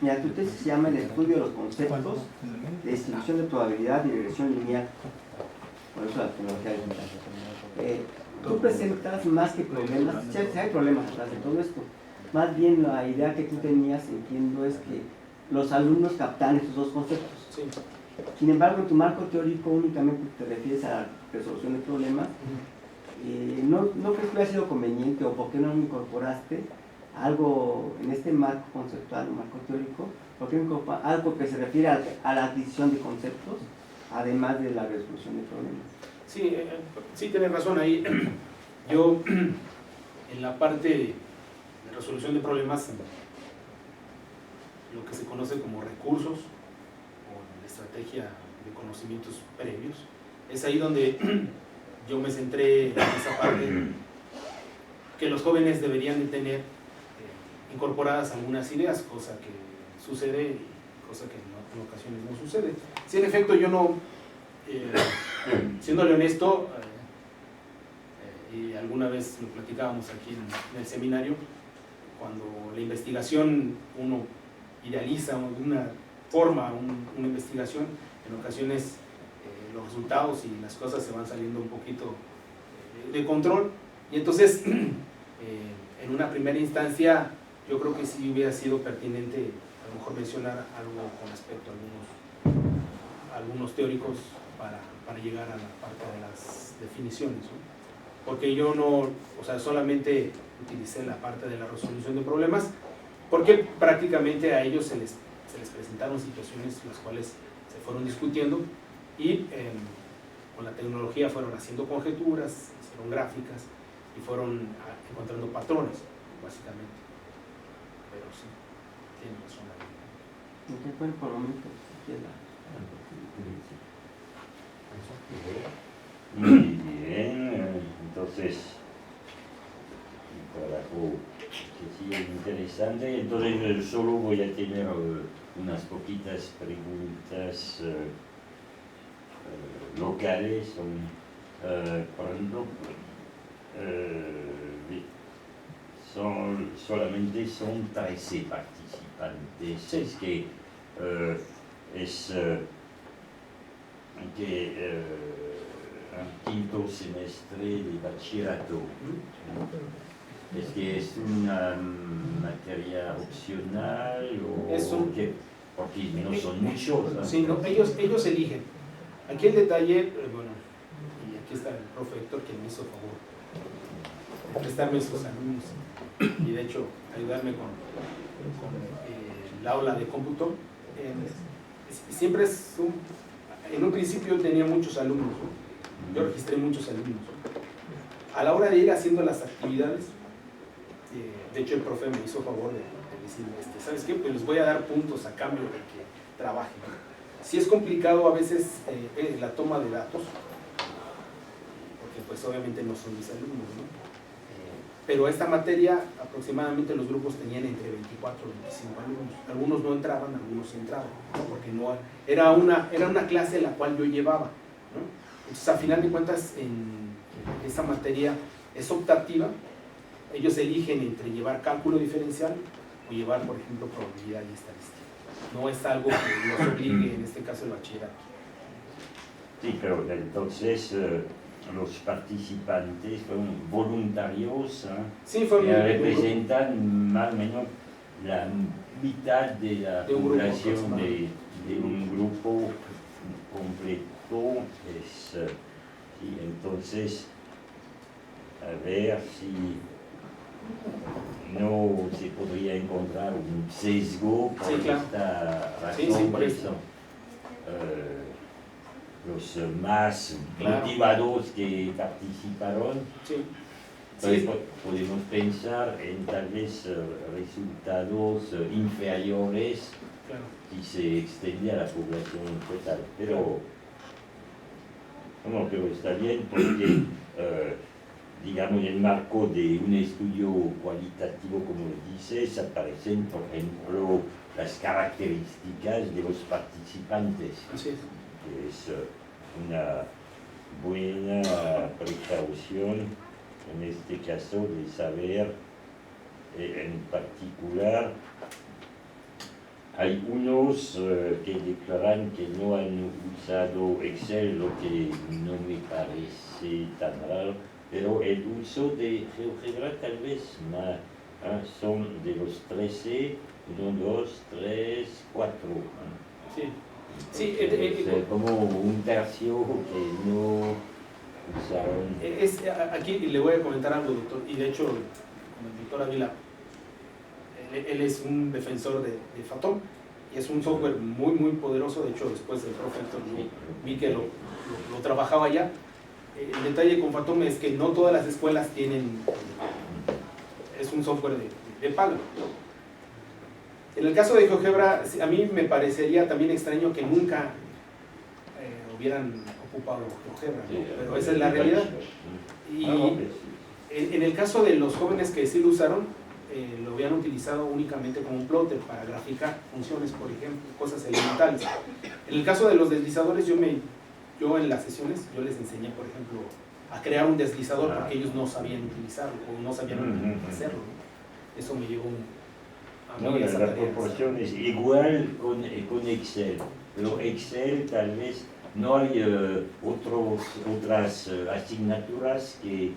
Mira, tu tesis se llama El estudio de los conceptos de distribución de probabilidad y regresión lineal. Por eso la tecnología digital. Tú presentas más que problemas, si hay problemas atrás de todo esto, más bien la idea que tú tenías, entiendo, es que los alumnos captan estos dos conceptos. Sí. Sin embargo, en tu marco teórico únicamente te refieres a la resolución de problemas. ¿No crees que hubiera sido conveniente o por qué no incorporaste algo en este marco conceptual o marco teórico? ¿Por qué no incorporar algo que se refiere a la adquisición de conceptos, además de la resolución de problemas? Sí, sí, tienes razón ahí. Yo, en la parte de resolución de problemas, lo que se conoce como recursos o estrategia de conocimientos previos, es ahí donde yo me centré en esa parte que los jóvenes deberían de tener incorporadas algunas ideas, cosa que sucede y cosa que en ocasiones no sucede. Si en efecto yo no, siéndole honesto, y alguna vez lo platicábamos aquí en el seminario, cuando la investigación uno idealiza de una forma una investigación, en ocasiones los resultados y las cosas se van saliendo un poquito de control, y entonces en una primera instancia yo creo que sí hubiera sido pertinente a lo mejor mencionar algo con respecto a algunos teóricos para llegar a la parte de las definiciones, ¿no? Porque yo no, o sea, solamente utilicé la parte de la resolución de problemas, porque prácticamente a ellos se les presentaron situaciones las cuales se fueron discutiendo y con la tecnología fueron haciendo conjeturas, hicieron gráficas y fueron encontrando patrones, básicamente. Pero sí, tiene razón ahí. ¿En qué fue por lo menos Muy bien, entonces un trabajo que sí es interesante. Entonces solo voy a tener unas poquitas preguntas locales. Por ejemplo, solamente son 13 participantes. Sí. Es que un quinto semestre de bachillerato. ¿Es que es una materia opcional o qué? Porque no son muchos, ¿no? Sí, no, ellos eligen. Aquí el detalle, bueno, y aquí está el profe Héctor que me hizo favor de prestarme sus alumnos y de hecho ayudarme con el aula de cómputo. Siempre en un principio tenía muchos alumnos, ¿no? Yo registré muchos alumnos. A la hora de ir haciendo las actividades, de hecho el profe me hizo favor de decirme, ¿sabes qué? Pues les voy a dar puntos a cambio de que trabajen. Sí es complicado a veces la toma de datos, porque pues obviamente no son mis alumnos, ¿no? Pero esta materia aproximadamente los grupos tenían entre 24 y 25 alumnos. Algunos no entraban, algunos sí entraban, ¿no? Porque no, era una clase la cual yo llevaba, ¿no? Entonces, a final de cuentas, en esta materia es optativa. Ellos eligen entre llevar cálculo diferencial o llevar, por ejemplo, probabilidad y estadística. No es algo que los obligue, en este caso, el bachillerato. Sí, pero entonces los participantes fueron voluntarios, sí, que representan más o menos la mitad de la población de un grupo completo. Y entonces, a ver si no se podría encontrar un sesgo por esta razón. Por eso. Los más motivados que participaron, podemos pensar en tal vez resultados inferiores si se extendía a la población total. Pero está bien porque, digamos, en el marco de un estudio cualitativo, como dices, aparecen, por ejemplo, las características de los participantes. Así es. Que es una buena precaución en este caso de saber en particular hay unos que declaran que no han usado Excel, lo que no me parece tan raro, pero el uso de GeoGebra tal vez más, son de los 13, 1, 2, 3, 4. Sí, sí, Como un tercio que no usaron. aquí le voy a comentar algo, doctor, y de hecho, con el doctor Ávila, él es un defensor de Fathom, y es un software muy, muy poderoso. De hecho, después del profe Héctor, vi que lo trabajaba ya. El detalle con Fathom es que no todas las escuelas tienen, es un software de pago. En el caso de GeoGebra, a mí me parecería también extraño que nunca hubieran ocupado GeoGebra, ¿no? Pero esa es la realidad. Y en el caso de los jóvenes que sí lo usaron, lo habían utilizado únicamente como un plotter para graficar funciones, por ejemplo, cosas elementales. En el caso de los deslizadores, yo en las sesiones, yo les enseñé, por ejemplo, a crear un deslizador porque ellos no sabían utilizarlo o no sabían hacerlo, ¿no? Eso me llevó a mí esa la tarea. proporción es igual con Excel, pero Excel tal vez no hay otras asignaturas que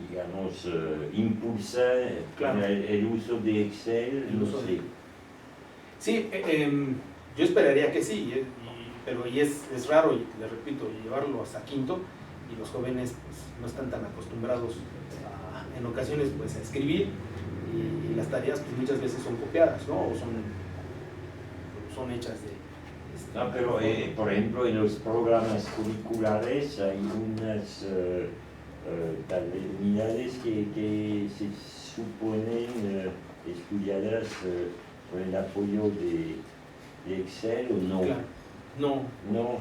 digamos, impulsa Claro. el uso de Excel, no sé. Sí, yo esperaría que sí, pero es raro, y le repito, llevarlo hasta quinto, y los jóvenes pues, no están tan acostumbrados en ocasiones pues, a escribir, y las tareas pues, muchas veces son copiadas, ¿no? O son hechas de... No, pero por ejemplo en los programas curriculares hay unas tal vez unidades que se suponen estudiadas con el apoyo de Excel o no. Claro. No. No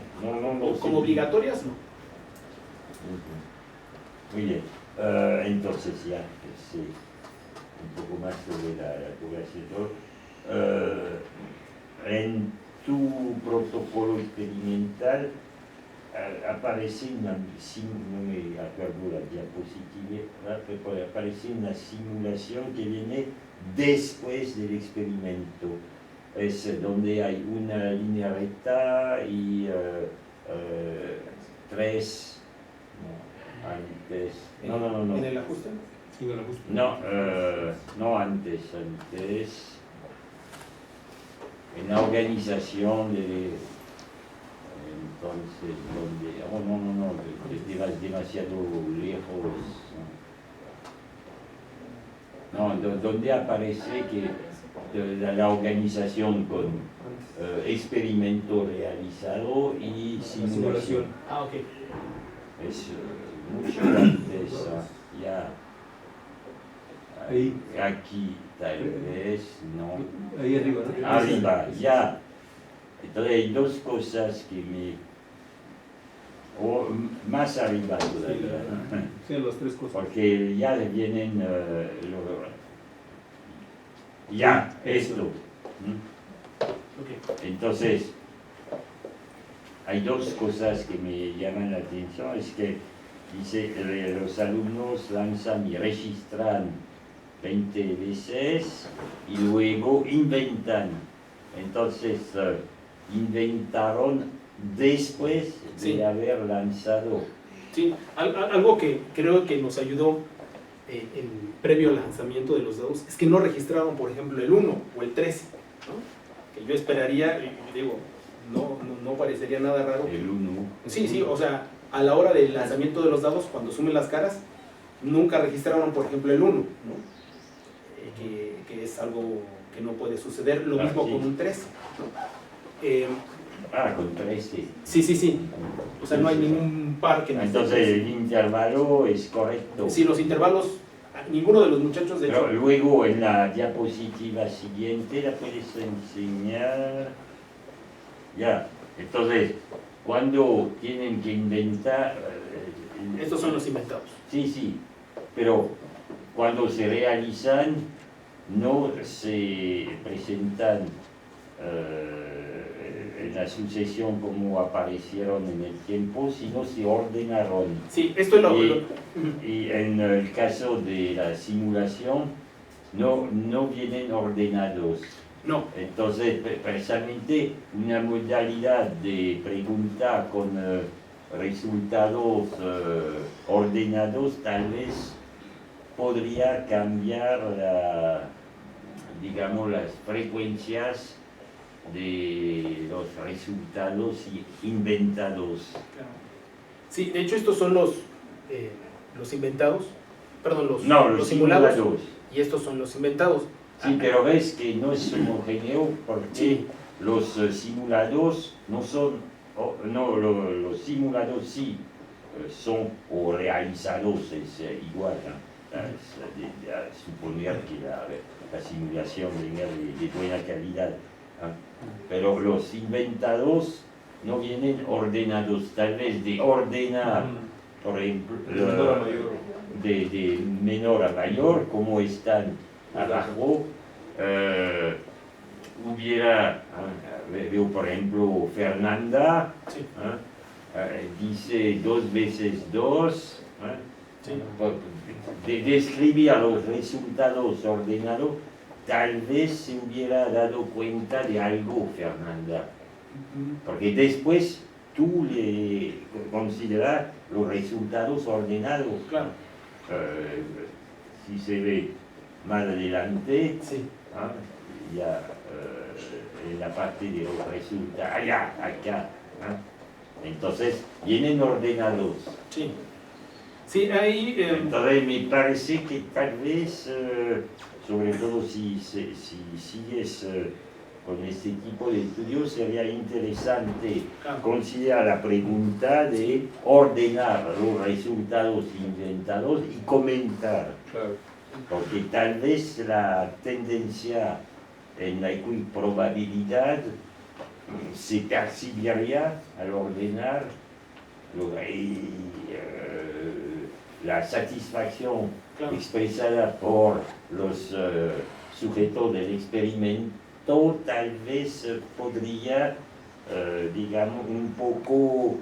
Como sé. obligatorias, no. Muy bien, entonces ya sé un poco más sobre la población. En tu protocolo experimental aparece no me acuerdo la diapositiva, pero aparece una simulación que viene después del experimento. Es donde hay una línea recta y tres antes. No. ¿En el ajuste? Sí, en el ajuste. No antes. En la organización de entonces donde demasiado lejos. Donde aparece que la organización con experimento realizado y simulación. Ah, ok. Es mucho antes, ya. Ahí. Aquí tal vez, no. Ahí arriba, ¿no? Arriba, ya. Entonces hay dos cosas que o más arriba todavía, Sí, las tres cosas. porque ya vienen ya, esto. Ok. Entonces, hay dos cosas que me llaman la atención, es que dice los alumnos lanzan y registran 20 veces y luego inventan. Entonces, inventaron después de Sí. haber lanzado. Sí, algo que creo que nos ayudó previo al lanzamiento de los dados es que no registraron, por ejemplo, el 1 o el 13, ¿no? Que yo esperaría, digo, no parecería nada raro. El 1. Sí, o sea, a la hora del lanzamiento de los dados, cuando sumen las caras, nunca registraron, por ejemplo, el 1, ¿no? Que es algo que no puede suceder, lo mismo sí. con un 13, ¿no? Con 13. Sí. O sea, no hay ningún par que... Entonces el intervalo es correcto. Sí, los intervalos, ninguno de los muchachos de hecho... Pero luego en la diapositiva siguiente la puedes enseñar. Ya, entonces, cuando tienen que inventar... Estos son los inventados. Sí, pero cuando se realizan no se presentan en la sucesión como aparecieron en el tiempo, sino se ordenaron. Sí, esto es Y en el caso de la simulación no vienen ordenados. No, Entonces, precisamente una modalidad de pregunta con resultados ordenados tal vez podría cambiar digamos, las frecuencias de los resultados inventados. claro. Sí, de hecho estos son los inventados, perdón, Los simulados, simulados. y estos son los inventados. Sí, pero ves que no es homogéneo porque Sí. los simulados no son, los simulados sí son o realizados, es igual, ¿no? Es de suponer que la simulación venga de buena calidad, ¿no? Pero los inventados no vienen ordenados, tal vez de ordenar, por ejemplo, De menor a mayor. de menor a mayor, como están abajo, hubiera, veo por ejemplo Fernanda, Sí, dice 2 veces 2, sí. de describir los resultados ordenados, tal vez se hubiera dado cuenta de algo Fernanda, porque después tú le consideras los resultados ordenados. Claro, Si se ve más adelante, sí. ya en la parte de los resultados, allá, acá. Entonces, vienen ordenados. Sí, sí, ahí Entonces, me parece que tal vez, sobre todo si sigues con este tipo de estudios, sería interesante claro, considerar la pregunta de ordenar los resultados inventados y comentar. Claro. Porque tal vez la tendencia en la equiprobabilidad se percibiría al ordenar la satisfacción claro. expresada por los sujetos del experimento tal vez podría, digamos, un poco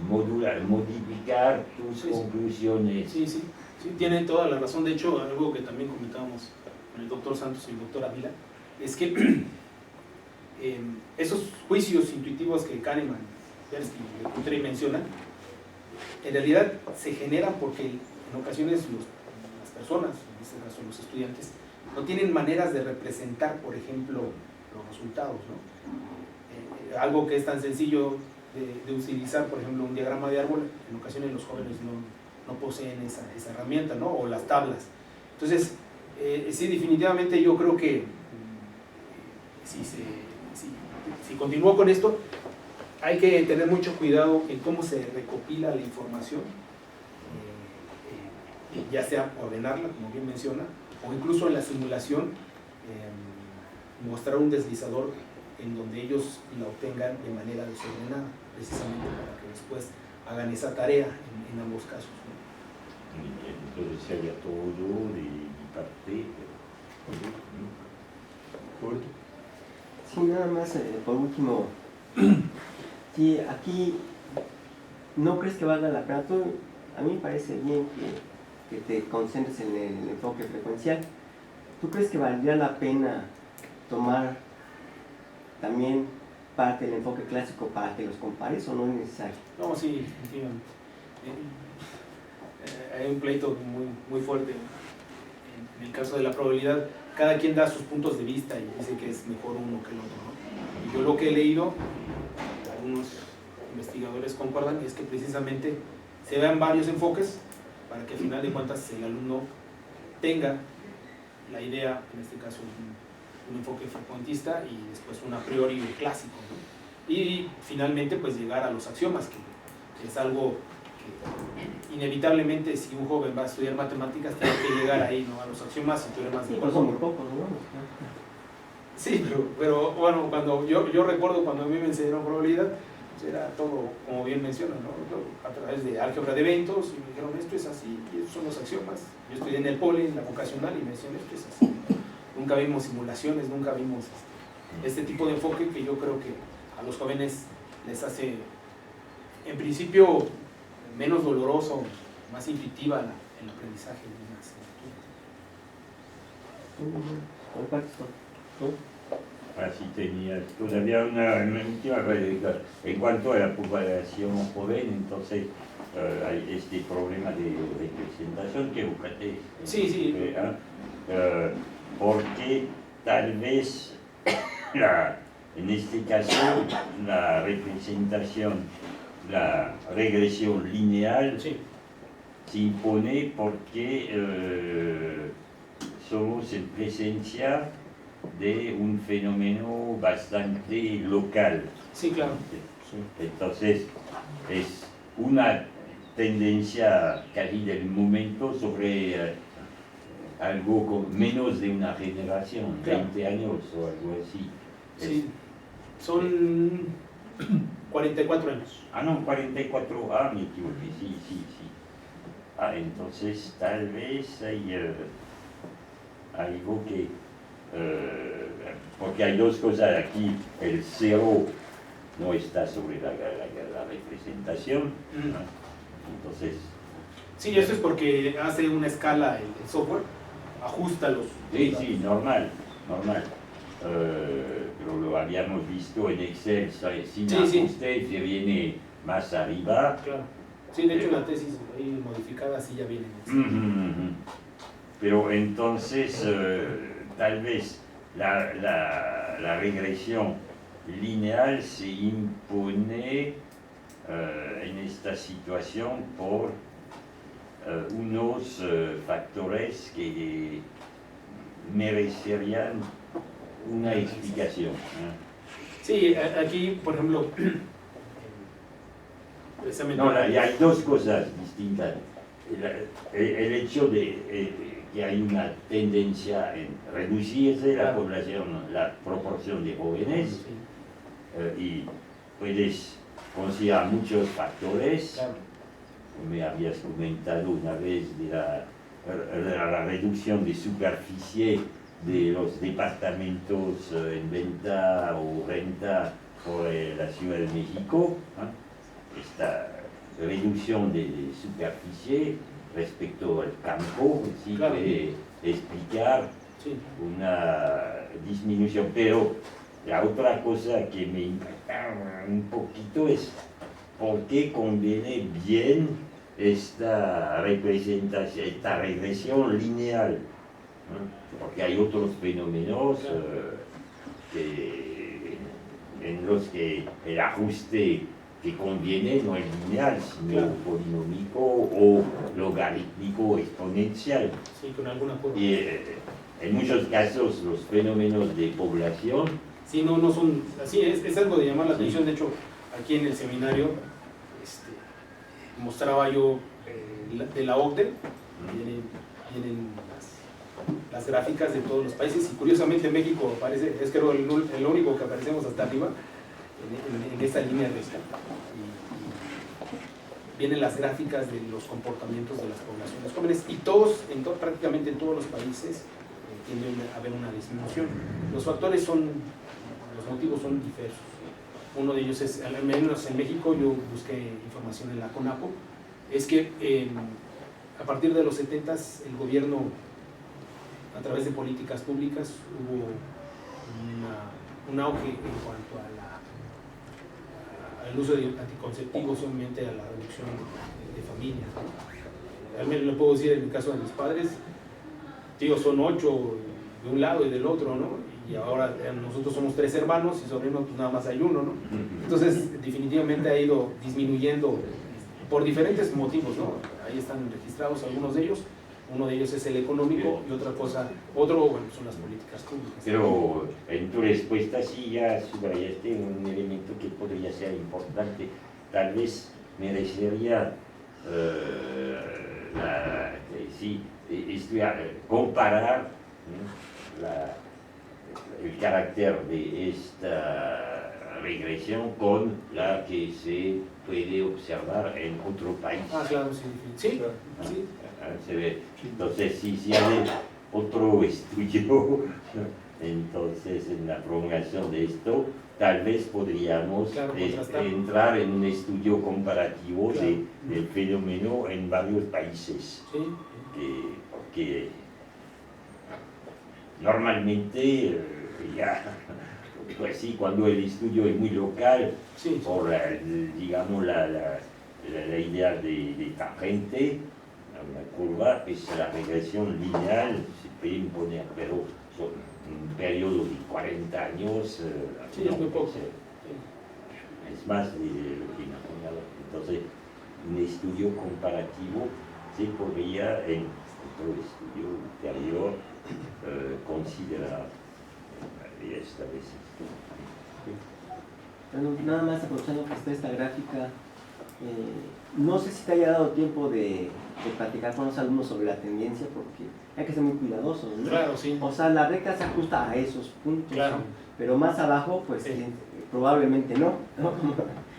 modificar tus Sí, sí. conclusiones. Sí, sí, sí, tienen toda la razón. De hecho, algo que también comentábamos con el doctor Santos y el doctor Ávila, es que esos juicios intuitivos que Kahneman, Tversky y Coutret mencionan, en realidad se generan porque en ocasiones las personas, en este caso los estudiantes, no tienen maneras de representar, por ejemplo, los resultados, ¿no? Algo que es tan sencillo de utilizar, por ejemplo, un diagrama de árbol, en ocasiones los jóvenes no poseen esa herramienta, ¿no? O las tablas. Entonces, sí, definitivamente yo creo que si continúo con esto, hay que tener mucho cuidado en cómo se recopila la información, ya sea ordenarla, como bien menciona, o incluso en la simulación, mostrar un deslizador en donde ellos la obtengan de manera desordenada, precisamente para que después hagan esa tarea en ambos casos, ¿no? Entonces sería todo de mi parte. Sí, nada más, por último, sí, aquí no crees que valga la pena. A mí me parece bien que te concentres en el enfoque frecuencial. ¿Tú crees que valdría la pena tomar también parte del enfoque clásico para que los compares o no es necesario? No, sí, efectivamente. Hay un pleito muy fuerte en el caso de la probabilidad. Cada quien da sus puntos de vista y dice que es mejor uno que el otro, ¿no? Y yo lo que he leído, algunos investigadores concuerdan, es que precisamente se vean varios enfoques para que al final de cuentas el alumno tenga la idea, en este caso un enfoque frecuentista y después un a priori clásico, ¿no? Y finalmente pues llegar a los axiomas, que es algo que inevitablemente si un joven va a estudiar matemáticas tiene que llegar ahí, ¿no? A los axiomas y teoremas de Sí, pero son muy pocos, ¿no? Sí, pero bueno, cuando yo recuerdo cuando a mí me enseñaron probabilidad, pues era todo, como bien menciona, ¿no? A través de álgebra de eventos, y me dijeron esto es así, y esos son los axiomas. Yo estudié en el poli, en la vocacional, y me decían esto es así. Nunca vimos simulaciones, nunca vimos este tipo de enfoque que yo creo que a los jóvenes les hace, en principio, menos doloroso, más intuitiva el aprendizaje de una asignatura. Compartes todo. Así tenía todavía una última pregunta. En cuanto a la población joven, entonces hay este problema de representación que Eucate. Sí, sí. Porque tal vez en este caso la representación, la regresión lineal Sí. se impone porque somos en presencia de un fenómeno bastante local. Sí, claro. Entonces, es una tendencia casi del momento sobre algo con menos de una generación, Claro. 20 años o algo así. Sí. Son 44 años. No, 44, me equivoqué, sí. Entonces tal vez hay algo que... porque hay dos cosas aquí, el cero no está sobre la representación, ¿no? Entonces... Sí, eso es porque hace una escala el software, ajusta los... Sí, normal. Pero lo habíamos visto en Excel, sin ajuste, se viene más arriba. Claro. Sí, de hecho la tesis ahí modificada sí ya viene en Excel. Pero entonces, tal vez la regresión lineal se impone en esta situación por unos factores que merecerían una explicación. Sí, aquí, por ejemplo, precisamente... No, hay dos cosas distintas. El hecho de que hay una tendencia en reducirse la población, la proporción de jóvenes, y puedes considerar muchos factores. Claro. Me habías comentado una vez de la reducción de superficie de los departamentos en venta o renta por la Ciudad de México, esta reducción de superficie respecto al campo, sí, claro, puede explicar una disminución, pero la otra cosa que me impacta un poquito es por qué conviene bien esta representación, esta regresión lineal, ¿no? Porque hay otros fenómenos en los que el ajuste que conviene no es lineal, sino polinómico o logarítmico exponencial. Sí, con alguna curva. Y en muchos casos los fenómenos de población... Sí, no son... Así es algo de llamar la atención. De hecho, aquí en el seminario mostraba yo de la OCDE, vienen las gráficas de todos los países, y curiosamente México aparece, es creo el único que aparecemos hasta arriba en esta línea recta. Y vienen las gráficas de los comportamientos de las poblaciones jóvenes, y todos, prácticamente en todos los países tienden a haber una disminución. Los factores los motivos son diversos. Uno de ellos es, al menos en México, yo busqué información en la CONAPO, es que a partir de los 70s el gobierno, a través de políticas públicas, hubo un auge en cuanto al uso de anticonceptivos, obviamente a la reducción de familias, ¿no? Al menos lo puedo decir en el caso de mis padres, tío, son 8 de un lado y del otro, ¿no? Y ahora nosotros somos 3 hermanos y sobrinos pues nada más hay uno, ¿no? Entonces definitivamente ha ido disminuyendo por diferentes motivos, ¿no? Ahí están registrados algunos de ellos. Uno de ellos es el económico y otro son las políticas públicas. Pero en tu respuesta sí ya subrayaste un elemento que podría ser importante. Tal vez merecería comparar el carácter de esta regresión con la que se puede observar en otro país. Claro, sí. Sí, sí. Se ve. Entonces, si hay otro estudio, entonces en la prolongación de esto, tal vez podríamos entrar en un estudio comparativo del fenómeno en varios países. Sí. Porque normalmente ya pues sí, cuando el estudio es muy local, Sí, por digamos la idea de tangente, una curva, pues la regresión lineal se puede imponer, pero son un periodo de 40 años, sí, es muy poco. es más de lo que imaginaba. Entonces, un estudio comparativo se podría en otro estudio ulterior considerar esta vez. Bueno, nada más aprovechando que está esta gráfica, no sé si te haya dado tiempo de platicar con los alumnos sobre la tendencia, porque hay que ser muy cuidadosos, ¿no? Claro, sí. O sea, la recta se ajusta a esos puntos, Claro. ¿no? Pero más abajo, pues Sí. probablemente no, ¿no?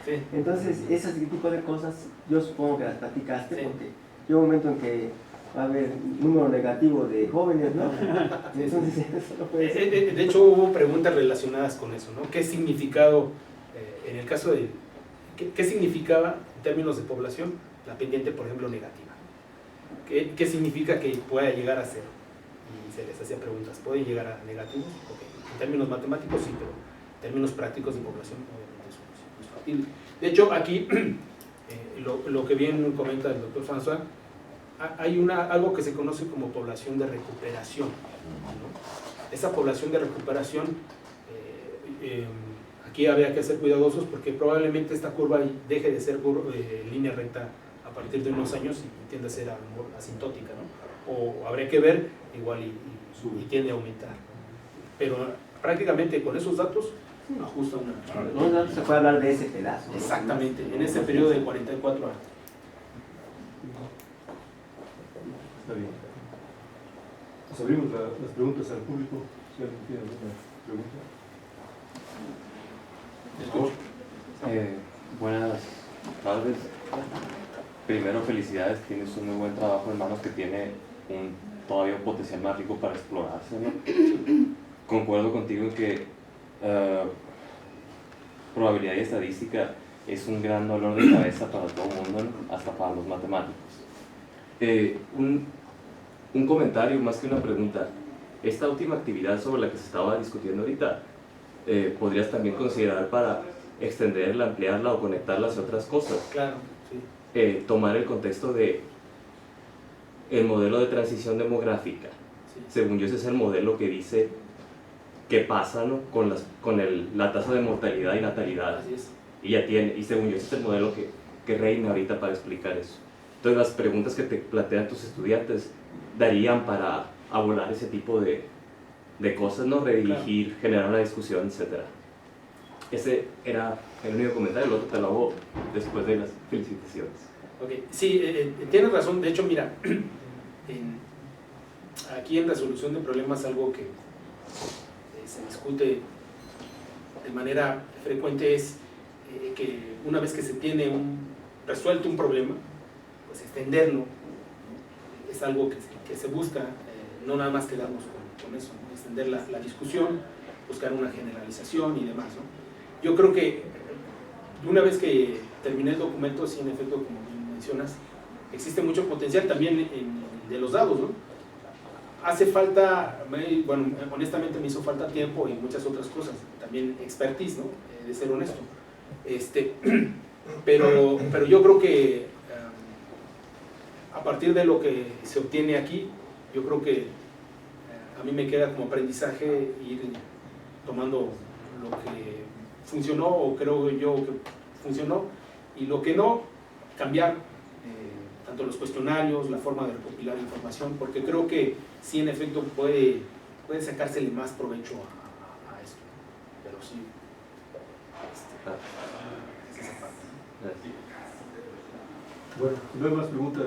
Sí. Entonces, ese tipo de cosas, yo supongo que las platicaste, Sí. porque llega un momento en que va a haber número negativo de jóvenes, ¿no? Entonces, eso no puede ser. De hecho, hubo preguntas relacionadas con eso, ¿no? ¿Qué significado, en el caso de, qué significaba en términos de población la pendiente, por ejemplo, negativa? ¿Qué significa que pueda llegar a cero? Y se les hacía preguntas, ¿pueden llegar a negativos? Ok. En términos matemáticos sí, pero en términos prácticos de población obviamente eso no es factible. De hecho, aquí, lo que bien comenta el doctor François, hay algo que se conoce como población de recuperación, ¿no? Esa población de recuperación, aquí habría que ser cuidadosos porque probablemente esta curva deje de ser línea recta a partir de unos años y tiende a ser asintótica, ¿no? O habría que ver igual y tiende a aumentar. Pero prácticamente con esos datos ajusta una... No se puede hablar de ese pedazo, ¿no? Exactamente, en ese periodo de 44 años. Está bien. Nos abrimos las preguntas al público. Si alguien tiene alguna pregunta. Buenas tardes. Primero, felicidades, tienes un muy buen trabajo en manos que tiene todavía un potencial más rico para explorarse, ¿no? Concuerdo contigo en que probabilidad y estadística es un gran dolor de cabeza para todo el mundo, ¿no? Hasta para los matemáticos. Un comentario más que una pregunta. Esta última actividad sobre la que se estaba discutiendo ahorita, podrías también considerar para extenderla, ampliarla o conectarla hacia otras cosas. Claro, sí. Tomar el contexto de el modelo de transición demográfica. Sí. Según yo, ese es el modelo que dice qué pasa, ¿no? con la tasa de mortalidad y natalidad. Así es. Y según yo, ese es el modelo que reina ahorita para explicar eso. Entonces, las preguntas que te plantean tus estudiantes darían para abordar ese tipo de cosas, ¿no? Redirigir, Claro. Generar una discusión, etc. Ese era el único comentario, el otro te lo hago después de las felicitaciones. Ok, sí, tienes razón. De hecho, mira, aquí en resolución de problemas algo que se discute de manera frecuente es que una vez que se tiene resuelto un problema, pues extenderlo es algo que se busca, no nada más quedarnos con eso, ¿no? Extender la discusión, buscar una generalización y demás, ¿no? Yo creo que una vez que terminé el documento, sí, en efecto, como bien mencionas, existe mucho potencial también de los dados, ¿no? Hace falta, bueno, honestamente me hizo falta tiempo y muchas otras cosas, también expertise, ¿no? De ser honesto. Pero yo creo que a partir de lo que se obtiene aquí, yo creo que a mí me queda como aprendizaje ir tomando lo que funcionó o creo yo que funcionó y lo que no, cambiar tanto los cuestionarios, la forma de recopilar información, porque creo que sí, en efecto, puede sacársele más provecho a esto, pero sí. Es esa parte. Gracias. Bueno, si no hay más preguntas,